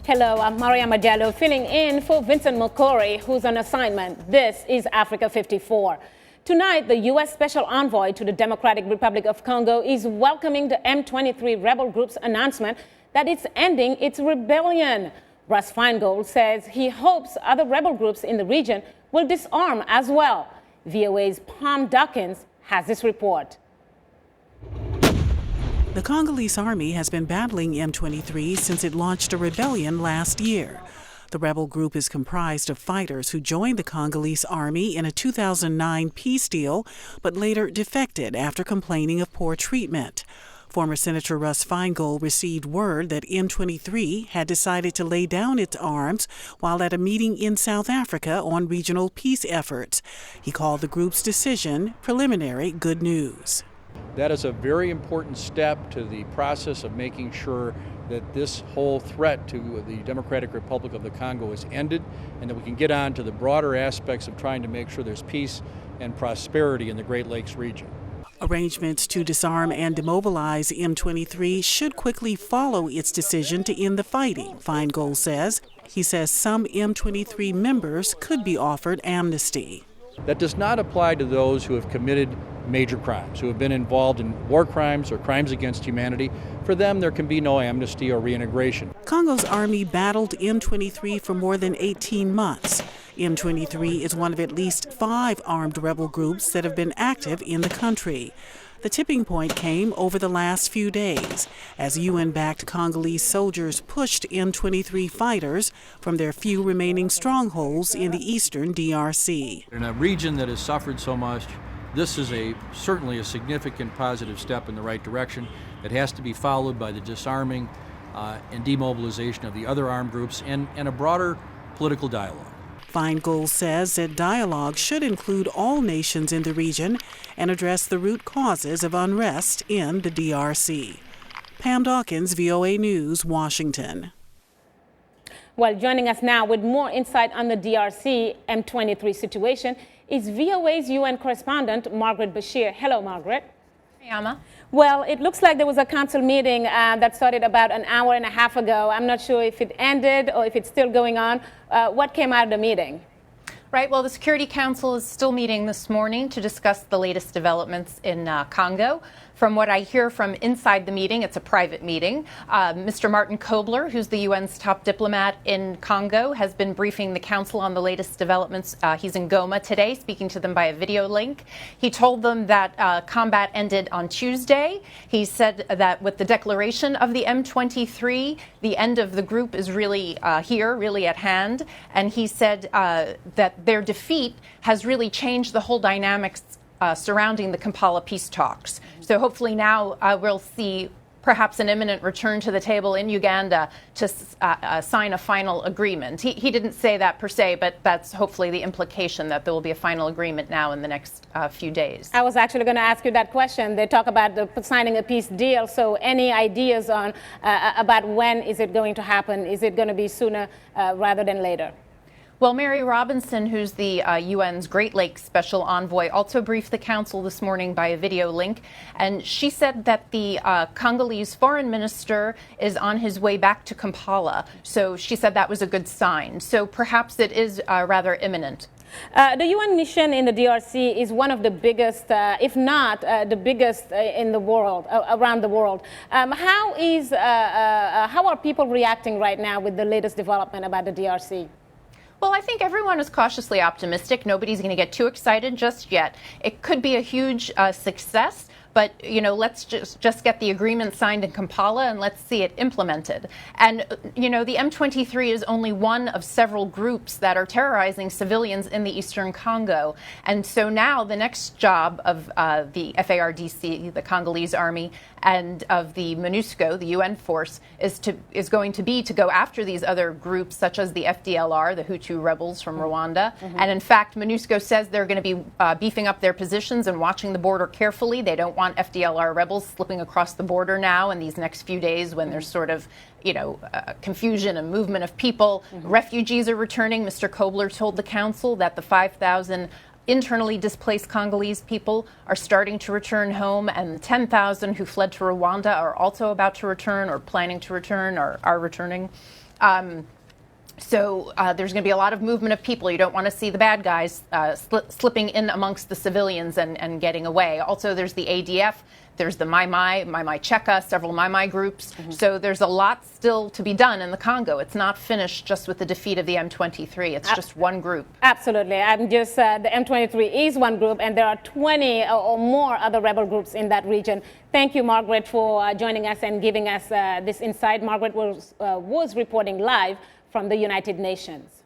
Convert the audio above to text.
Hello, I'm Mariama Diallo, filling in for Vincent Mokori, who's on assignment. This is Africa 54. Tonight, the U.S. Special Envoy to the Democratic Republic of Congo is welcoming the M23 rebel group's announcement that it's ending its rebellion. Russ Feingold says he hopes other rebel groups in the region will disarm as well. VOA's Pam Dockins has this report. The Congolese army has been battling M23 since it launched a rebellion last year. The rebel group is comprised of fighters who joined the Congolese army in a 2009 peace deal, but later defected after complaining of poor treatment. Former Senator Russ Feingold received word that M23 had decided to lay down its arms while at a meeting in South Africa on regional peace efforts. He called the group's decision preliminary good news. That is a very important step to the process of making sure that this whole threat to the Democratic Republic of the Congo is ended and that we can get on to the broader aspects of trying to make sure there's peace and prosperity in the Great Lakes region. Arrangements to disarm and demobilize M23 should quickly follow its decision to end the fighting, Feingold says. He says some M23 members could be offered amnesty. That does not apply to those who have committed major crimes, who have been involved in war crimes or crimes against humanity. For them, there can be no amnesty or reintegration. Congo's army battled M23 for more than 18 months. M23 is one of at least 5 armed rebel groups that have been active in the country. The tipping point came over the last few days as UN-backed Congolese soldiers pushed M23 fighters from their few remaining strongholds in the eastern DRC. In a region that has suffered so much, this is certainly a significant positive step in the right direction. It has to be followed by the disarming and demobilization of the other armed groups and a broader political dialogue. Feingold says that dialogue should include all nations in the region and address the root causes of unrest in the DRC. Pam Dockins, VOA News, Washington. Well, joining us now with more insight on the DRC M23 situation is VOA's UN correspondent, Margaret Besheer. Hello, Margaret. Mariama. Well, it looks like there was a council meeting that started about an hour and a half ago. I'm not sure if it ended or if it's still going on. What came out of the meeting? Right. Well, the Security Council is still meeting this morning to discuss the latest developments in Congo. From what I hear from inside the meeting, it's a private meeting. Mr. Martin Kobler, who's the UN's top diplomat in Congo, has been briefing the council on the latest developments. He's in Goma today, speaking to them by a video link. He told them that combat ended on Tuesday. He said that with the declaration of the M23, the end of the group is really here, really at hand. And he said that their defeat has really changed the whole dynamics surrounding the Kampala peace talks. So hopefully now we'll see perhaps an imminent return to the table in Uganda to sign a final agreement. He didn't say that per se, but that's hopefully the implication that there will be a final agreement now in the next few days. I was actually going to ask you that question. They talk about signing a peace deal. So any ideas on about when is it going to happen? Is it going to be sooner rather than later? Well, Mary Robinson, who's the UN's Great Lakes Special Envoy, also briefed the council this morning by a video link. And she said that the Congolese foreign minister is on his way back to Kampala. So she said that was a good sign. So perhaps it is rather imminent. The UN mission in the DRC is one of the biggest, if not the biggest in the world, around the world. How are people reacting right now with the latest development about the DRC? Well, I think everyone is cautiously optimistic. Nobody's going to get too excited just yet. It could be a huge success. But, you know, let's just get the agreement signed in Kampala and let's see it implemented. And, you know, the M23 is only one of several groups that are terrorizing civilians in the eastern Congo. And so now the next job of the FARDC, the Congolese army, and of the MONUSCO, the UN force, is going to be to go after these other groups, such as the FDLR, the Hutu rebels from Rwanda. And in fact, MONUSCO says they're going to be beefing up their positions and watching the border carefully. They don't want FDLR rebels slipping across the border now in these next few days when there's sort of, you know, confusion and movement of people. Refugees are returning. Mr. Kobler told the council that the 5,000 internally displaced Congolese people are starting to return home, and the 10,000 who fled to Rwanda are also about to return or planning to return or are returning. So there's going to be a lot of movement of people. You don't want to see the bad guys slipping in amongst the civilians and getting away. Also, there's the ADF. There's the Mai Cheka, several Mai groups. So there's a lot still to be done in the Congo. It's not finished just with the defeat of the M23. It's just one group. Absolutely. I'm just, the M23 is one group, and there are 20 or more other rebel groups in that region. Thank you, Margaret, for joining us and giving us this insight. Margaret was reporting live from the United Nations.